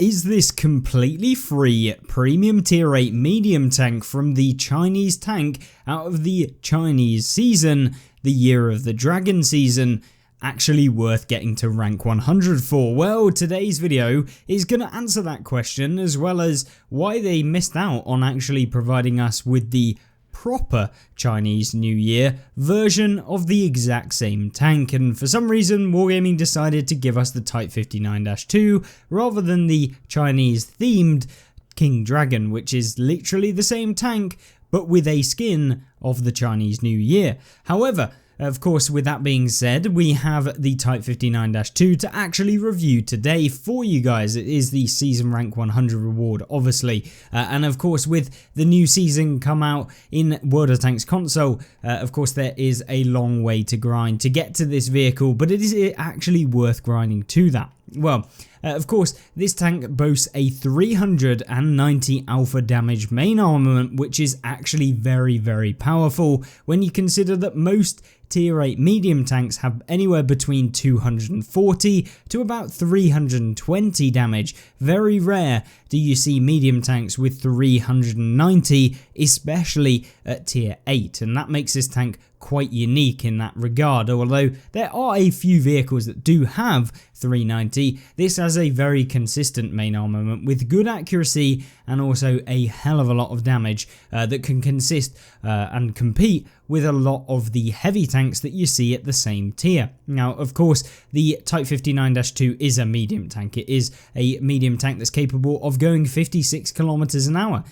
Is this completely free premium tier 8 medium tank from the Chinese tank out of the Chinese season, the Year of the Dragon season, actually worth getting to rank 100 for? Well, today's video is going to answer that question, as well as why they missed out on actually providing us with the proper Chinese New Year version of the exact same tank, and for some reason Wargaming decided to give us the Type 59-2 rather than the Chinese themed King Dragon, which is literally the same tank but with a skin of the Chinese New Year. However, of course, with that being said, we have the Type 59-2 to actually review today for you guys. It is the season rank 100 reward, obviously, and of course with the new season come out in World of Tanks console, of course there is a long way to grind to get to this vehicle, but it is actually worth grinding to that. Well, of course, this tank boasts a 390 alpha damage main armament, which is actually very powerful when you consider that most tier 8 medium tanks have anywhere between 240 to about 320 damage. Very rare do you see medium tanks with 390, especially at tier 8, and that makes this tank quite unique in that regard. Although there are a few vehicles that do have 390, this has a very consistent main armament with good accuracy and also a hell of a lot of damage that can consist and compete with a lot of the heavy tanks that you see at the same tier. Now, of course, the Type 59-2 is a medium tank. It is a medium tank that's capable of going 56 kilometers an hour,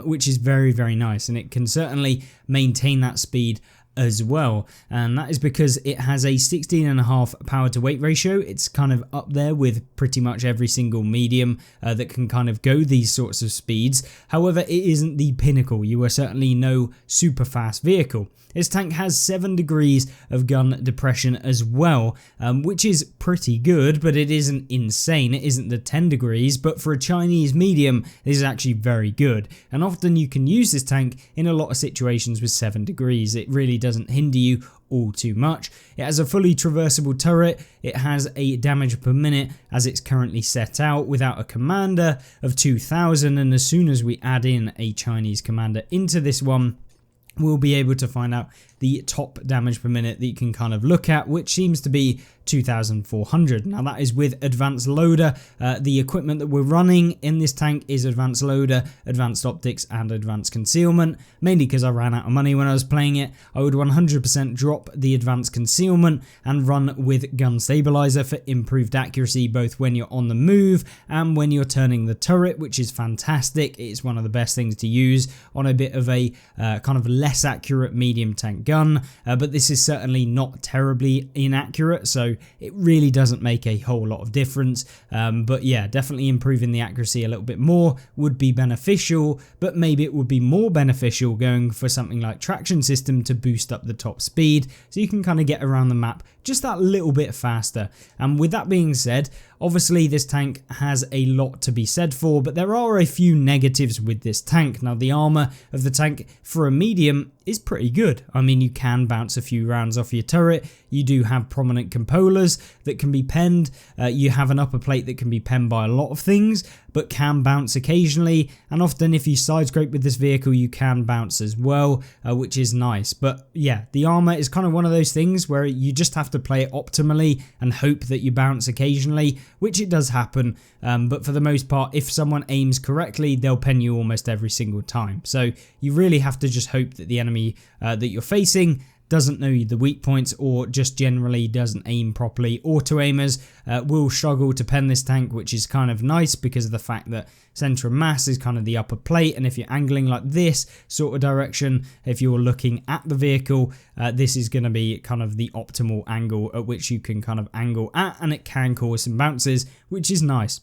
which is very nice, and it can certainly maintain that speed as well, and that is because it has a 16.5 power to weight ratio. It's kind of up there with pretty much every single medium that can kind of go these sorts of speeds. However, it isn't the pinnacle. You are certainly no super fast vehicle. This tank has 7 degrees of gun depression as well, which is pretty good, but it isn't insane. It isn't the 10 degrees, but for a Chinese medium, this is actually very good. And often you can use this tank in a lot of situations with 7 degrees. It really doesn't hinder you all too much. It has a fully traversable turret. It has a damage per minute as it's currently set out without a commander of 2000, and as soon as we add in a Chinese commander into this one, we'll be able to find out the top damage per minute that you can kind of look at, which seems to be 2400. Now that is with advanced loader. The equipment that we're running in this tank is advanced loader, advanced optics and advanced concealment, mainly because I ran out of money when I was playing it. I would 100% drop the advanced concealment and run with gun stabilizer for improved accuracy both when you're on the move and when you're turning the turret, which is fantastic. It's one of the best things to use on a bit of a kind of less accurate medium tank gun, but this is certainly not terribly inaccurate, so it really doesn't make a whole lot of difference. But yeah, definitely improving the accuracy a little bit more would be beneficial, but maybe it would be more beneficial going for something like traction system to boost up the top speed so you can kind of get around the map just that little bit faster. And with that being said, obviously this tank has a lot to be said for, but there are a few negatives with this tank. Now the armor of the tank for a medium is pretty good. I mean, you can bounce a few rounds off your turret. You do have prominent cupolas that can be penned. You have an upper plate that can be penned by a lot of things, but can bounce occasionally. And often if you side scrape with this vehicle, you can bounce as well, which is nice. But yeah, the armor is kind of one of those things where you just have to play it optimally and hope that you bounce occasionally, which it does happen. But for the most part, if someone aims correctly, they'll pen you almost every single time. So you really have to just hope that the enemy that you're facing doesn't know the weak points or just generally doesn't aim properly. Auto aimers will struggle to pen this tank, which is kind of nice because of the fact that center of mass is kind of the upper plate, and if you're angling like this sort of direction, if you're looking at the vehicle, this is going to be kind of the optimal angle at which you can kind of angle at, and it can cause some bounces, which is nice.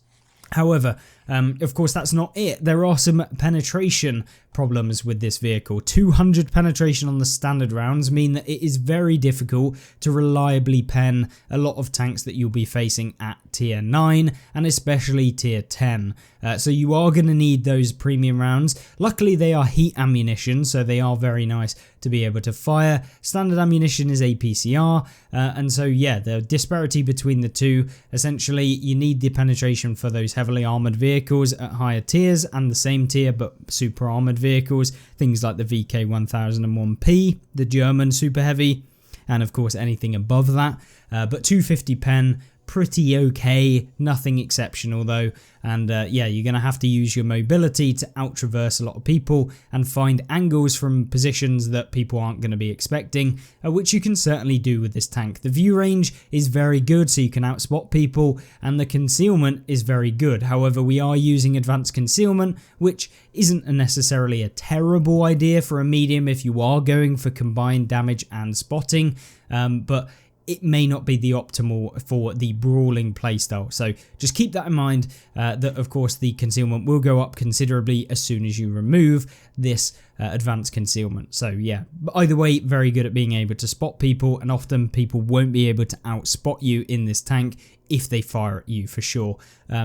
However, Of course, that's not it. There are some penetration problems with this vehicle. 200 penetration on the standard rounds mean that it is very difficult to reliably pen a lot of tanks that you'll be facing at tier 9 and especially tier 10. So you are going to need those premium rounds. Luckily, they are heat ammunition, so they are very nice to be able to fire. Standard ammunition is APCR, and so yeah, the disparity between the two, essentially you need the penetration for those heavily armored vehicles at higher tiers and the same tier but super armored vehicles, things like the VK1001P, the German super heavy, and of course anything above that. But 250 pen, pretty okay, nothing exceptional though, and yeah, you're gonna have to use your mobility to out traverse a lot of people and find angles from positions that people aren't going to be expecting, which you can certainly do with this tank. The view range is very good, so you can outspot people, and the concealment is very good. However, we are using advanced concealment, which isn't necessarily a terrible idea for a medium if you are going for combined damage and spotting, but it may not be the optimal for the brawling playstyle. So just keep that in mind, that of course the concealment will go up considerably as soon as you remove this advanced concealment. So yeah, but either way, very good at being able to spot people, and often people won't be able to outspot you in this tank if they fire at you for sure.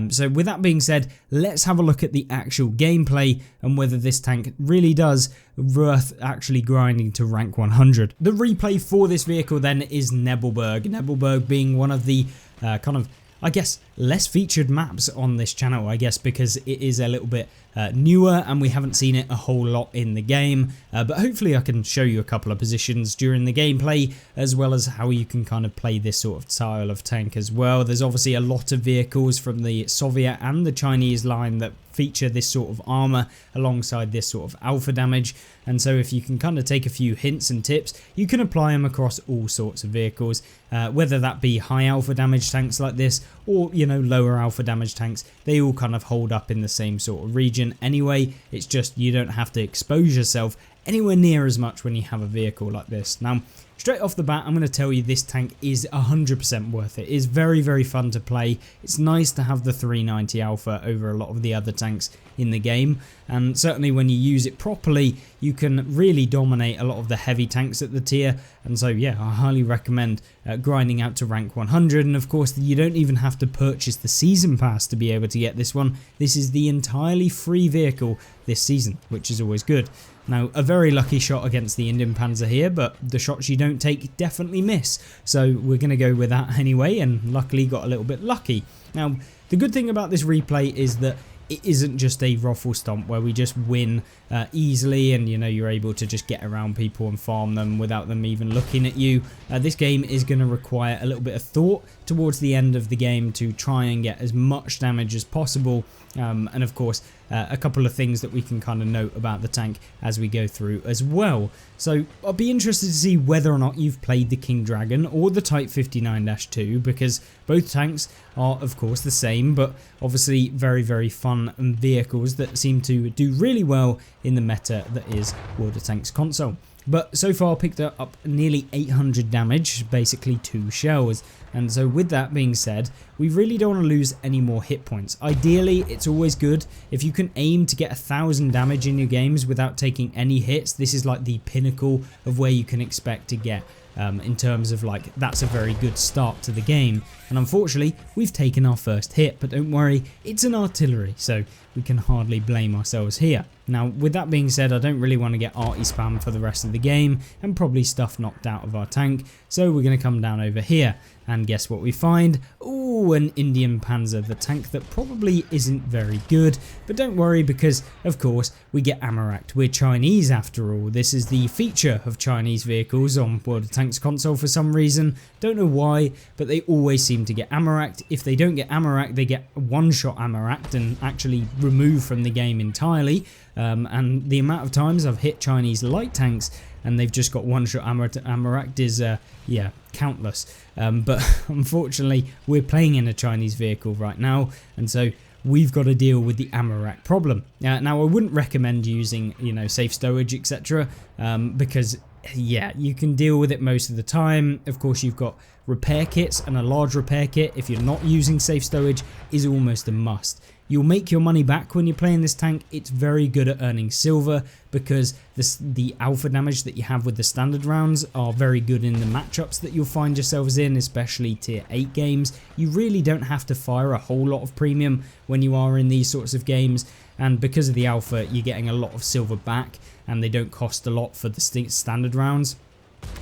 So with that being said, let's have a look at the actual gameplay and whether this tank really does worth actually grinding to rank 100. The replay for this vehicle then is Nebelberg. Nebelberg being one of the kind of, I guess, less featured maps on this channel, I guess, because it is a little bit newer and we haven't seen it a whole lot in the game, but hopefully I can show you a couple of positions during the gameplay, as well as how you can kind of play this sort of style of tank as well. There's obviously a lot of vehicles from the Soviet and the Chinese line that feature this sort of armor alongside this sort of alpha damage, and so if you can kind of take a few hints and tips, you can apply them across all sorts of vehicles, whether that be high alpha damage tanks like this or, you know, lower alpha damage tanks. They all kind of hold up in the same sort of region anyway. It's just you don't have to expose yourself anywhere near as much when you have a vehicle like this. Now, straight off the bat, I'm going to tell you this tank is 100% worth it. It is very, very fun to play. It's nice to have the 390 alpha over a lot of the other tanks in the game, and certainly when you use it properly, you can really dominate a lot of the heavy tanks at the tier. And so yeah, I highly recommend grinding out to rank 100. And of course, you don't even have to purchase the season pass to be able to get this one. This is the entirely free vehicle this season, which is always good. Now, a very lucky shot against the Indian Panzer here, but the shots you don't take definitely miss. So we're going to go with that anyway, and luckily got a little bit lucky. Now, the good thing about this replay is that it isn't just a ruffle stomp where we just win easily and, you know, you're able to just get around people and farm them without them even looking at you. This game is going to require a little bit of thought towards the end of the game to try and get as much damage as possible. And of course, a couple of things that we can kind of note about the tank as we go through as well. So I'll be interested to see whether or not you've played the King Dragon or the Type 59-2, because both tanks are of course the same, but obviously very, very fun vehicles that seem to do really well in the meta that is World of Tanks console. But so far picked up nearly 800 damage, basically 2 shells. And so with that being said, we really don't want to lose any more hit points. Ideally, it's always good if you can aim to get 1000 damage in your games without taking any hits. This is like the pinnacle of where you can expect to get. In terms of like, that's a very good start to the game, and unfortunately we've taken our first hit, but don't worry, it's an artillery, so we can hardly blame ourselves here. Now, with that being said, I don't really want to get arty spam for the rest of the game and probably stuff knocked out of our tank, so we're going to come down over here, and guess what we find? Ooh, an Indian Panzer, the tank that probably isn't very good, but don't worry, because of course we get Amaract. We're Chinese after all. This is the feature of Chinese vehicles on World of Tanks console for some reason. Don't know why, but they always seem to get Amaract. If they don't get Amaract, they get one-shot Amaract and actually removed from the game entirely. And the amount of times I've hit Chinese light tanks and they've just got one-shot Amaract is, yeah, countless. But unfortunately, we're playing in a Chinese vehicle right now, and so we've got to deal with the Amaract problem. Now, I wouldn't recommend using, you know, safe stowage, etc., because, yeah, you can deal with it most of the time. Of course, you've got repair kits, and a large repair kit, if you're not using safe stowage, is almost a must. You'll make your money back when you're playing this tank. It's very good at earning silver because the alpha damage that you have with the standard rounds are very good in the matchups that you'll find yourselves in, especially tier 8 games. You really don't have to fire a whole lot of premium when you are in these sorts of games, and because of the alpha you're getting a lot of silver back and they don't cost a lot for the standard rounds.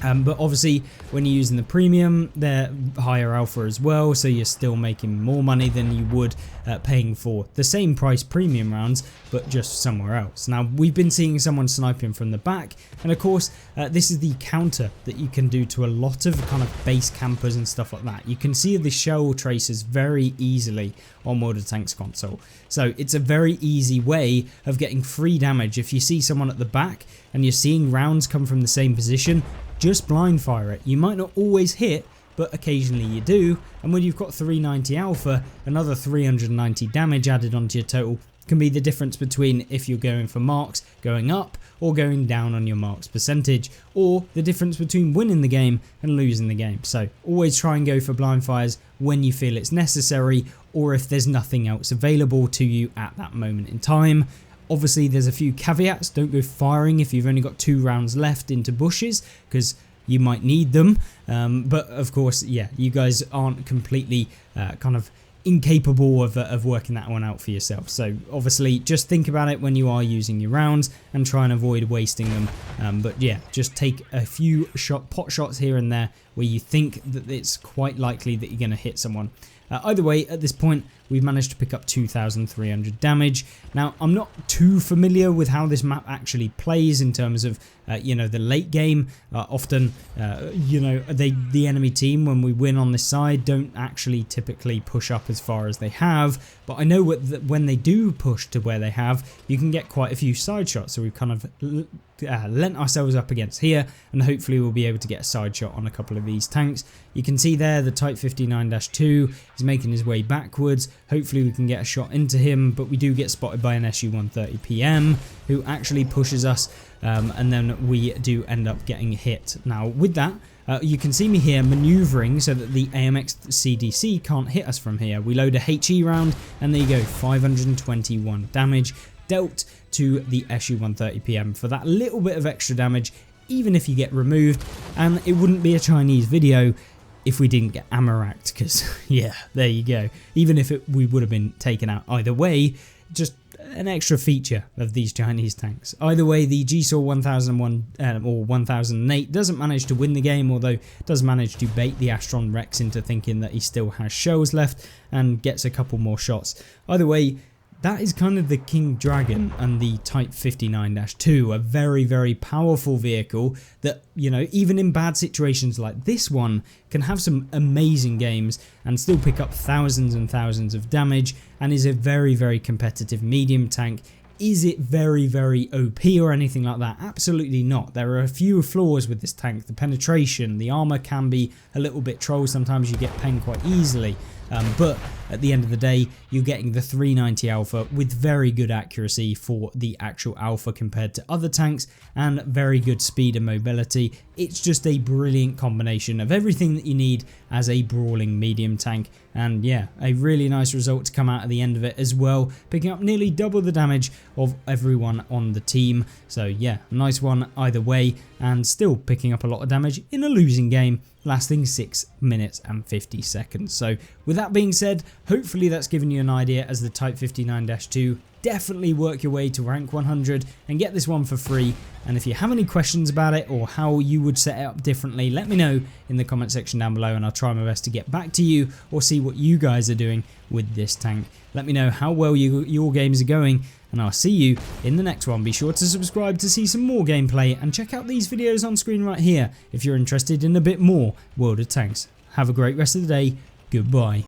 But obviously when you're using the premium, they're higher alpha as well, so you're still making more money than you would paying for the same price premium rounds but just somewhere else. Now we've been seeing someone sniping from the back, and of course this is the counter that you can do to a lot of kind of base campers and stuff like that. You can see the shell traces very easily on World of Tanks console, so it's a very easy way of getting free damage. If you see someone at the back and you're seeing rounds come from the same position, just blind fire it. You might not always hit, but occasionally you do, and when you've got 390 alpha, another 390 damage added onto your total can be the difference between if you're going for marks going up or going down on your marks percentage, or the difference between winning the game and losing the game. So always try and go for blind fires when you feel it's necessary, or if there's nothing else available to you at that moment in time. Obviously there's a few caveats. Don't go firing if you've only got 2 rounds left into bushes, because you might need them, but of course, yeah, you guys aren't completely kind of incapable of working that one out for yourself. So obviously just think about it when you are using your rounds and try and avoid wasting them. But yeah, just take a few pot shots here and there where you think that it's quite likely that you're going to hit someone. Either way, at this point we've managed to pick up 2,300 damage. Now I'm not too familiar with how this map actually plays in terms of you know, the late game. Often you know, the enemy team, when we win on this side, don't actually typically push up as far as they have, but I know when they do push to where they have, you can get quite a few side shots. So we've kind of lent ourselves up against here, and hopefully we'll be able to get a side shot on a couple of these tanks. You can see there the Type 59-2 is making his way backwards. Hopefully we can get a shot into him, but we do get spotted by an SU-130 PM who actually pushes us, and then we do end up getting hit. Now with that, you can see me here maneuvering so that the AMX CDC can't hit us from here. We load a HE round, and there you go, 521 damage dealt to the SU-130 PM for that little bit of extra damage, even if you get removed. And it wouldn't be a Chinese video if we didn't get ammo racked, because yeah, there you go. Even if we would have been taken out either way, just an extra feature of these Chinese tanks. Either way, the GSAW 1001 or 1008 doesn't manage to win the game, although it does manage to bait the Astron Rex into thinking that he still has shells left and gets a couple more shots. Either way, that is kind of the King Dragon and the Type 59-2, a very, very powerful vehicle that, you know, even in bad situations like this one, can have some amazing games and still pick up thousands and thousands of damage, and is a very, very competitive medium tank. Is it very, very OP or anything like that? Absolutely not. There are a few flaws with this tank. The penetration, the armor can be a little bit troll. Sometimes you get pinged quite easily. But at the end of the day, you're getting the 390 alpha with very good accuracy for the actual alpha compared to other tanks, and very good speed and mobility. It's just a brilliant combination of everything that you need as a brawling medium tank. And yeah, a really nice result to come out at the end of it as well, picking up nearly double the damage of everyone on the team. So yeah, nice one either way, and still picking up a lot of damage in a losing game, lasting 6 minutes and 50 seconds. So with that being said, hopefully that's given you an idea as the Type 59-2. Definitely work your way to rank 100 and get this one for free. And if you have any questions about it or how you would set it up differently, let me know in the comment section down below, and I'll try my best to get back to you or see what you guys are doing with this tank. Let me know how well your games are going, and I'll see you in the next one. Be sure to subscribe to see some more gameplay, and check out these videos on screen right here if you're interested in a bit more World of Tanks. Have a great rest of the day. Goodbye.